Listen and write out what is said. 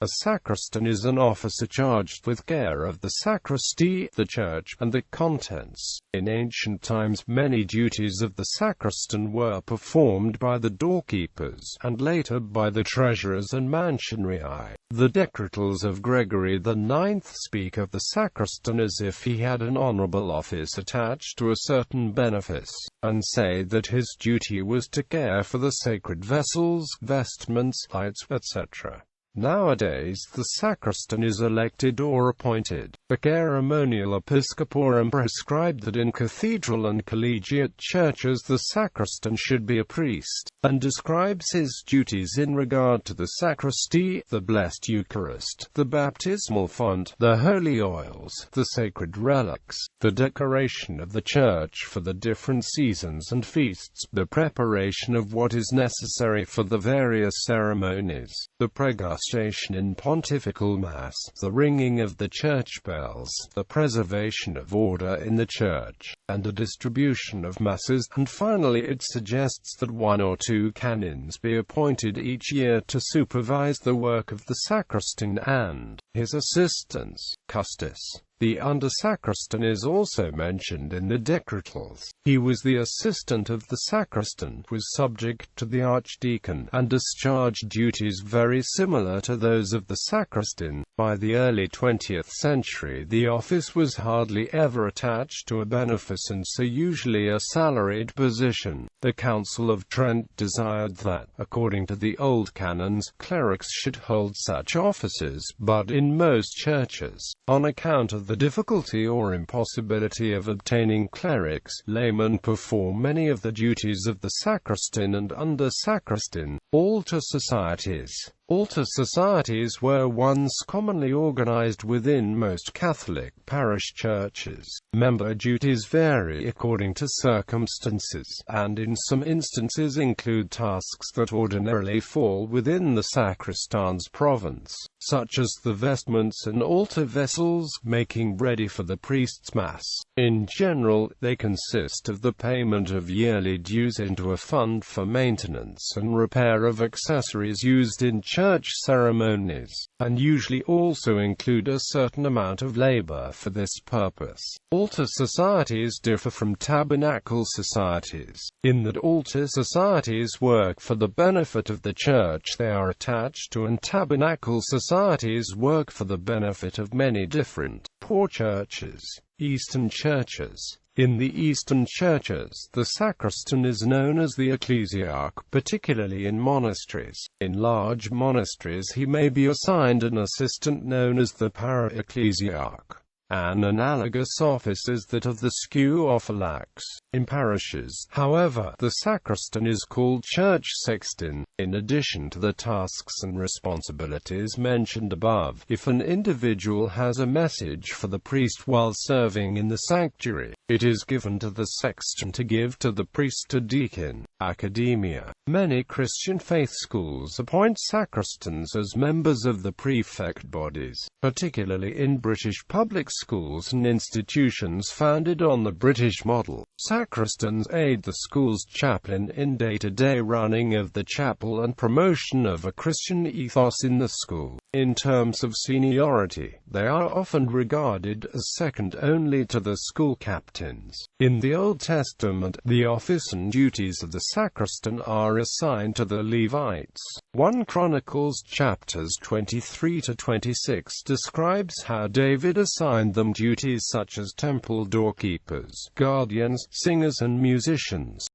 A sacristan is an officer charged with care of the sacristy, the church, and the contents. In ancient times many duties of the sacristan were performed by the doorkeepers, and later by the treasurers and mansionarii. The Decretals of Gregory IX speak of the sacristan as if he had an honourable office attached to a certain benefice, and say that his duty was to care for the sacred vessels, vestments, lights, etc. Nowadays the sacristan is elected or appointed. The ceremonial episcoporum prescribed that in cathedral and collegiate churches the sacristan should be a priest, and describes his duties in regard to the sacristy, the blessed Eucharist, the baptismal font, the holy oils, the sacred relics, the decoration of the church for the different seasons and feasts, the preparation of what is necessary for the various ceremonies, the pregustation in pontifical mass, the ringing of the church bells, the preservation of order in the church, and the distribution of masses, and finally it suggests that 1 or 2 canons be appointed each year to supervise the work of the sacristan and his assistants, custis. The under-sacristan is also mentioned in the Decretals. He was the assistant of the sacristan, was subject to the archdeacon, and discharged duties very similar to those of the sacristan. By the early 20th century the office was hardly ever attached to a benefice and so usually a salaried position. The Council of Trent desired that, according to the old canons, clerics should hold such offices, but in most churches, on account of the difficulty or impossibility of obtaining clerics, laymen perform many of the duties of the sacristan and under-sacristan. Altar societies. Altar societies were once commonly organized within most Catholic parish churches. Member duties vary according to circumstances, and in some instances include tasks that ordinarily fall within the sacristan's province, such as the vestments and altar vessels, making ready for the priest's mass. In general, they consist of the payment of yearly dues into a fund for maintenance and repair of accessories used in church ceremonies, and usually also include a certain amount of labor for this purpose. Altar societies differ from tabernacle societies, in that altar societies work for the benefit of the church they are attached to, and tabernacle societies work for the benefit of many different poor churches. Eastern churches. In the Eastern churches, the sacristan is known as the ecclesiarch, particularly in monasteries. In large monasteries he may be assigned an assistant known as the para-ecclesiarch. An analogous office is that of the skeuophylax. In parishes, however, the sacristan is called church sexton. In addition to the tasks and responsibilities mentioned above, if an individual has a message for the priest while serving in the sanctuary, it is given to the sexton to give to the priest or deacon. Academia. Many Christian faith schools appoint sacristans as members of the prefect bodies, particularly in British public schools and institutions founded on the British model. Sacristans aid the school's chaplain in day-to-day running of the chapel and promotion of a Christian ethos in the school. In terms of seniority, they are often regarded as second only to the school captains. In the Old Testament, the office and duties of the sacristan are assigned to the Levites. 1 Chronicles chapters 23 to 26 describes how David assigned them duties such as temple doorkeepers, guardians, singers and musicians.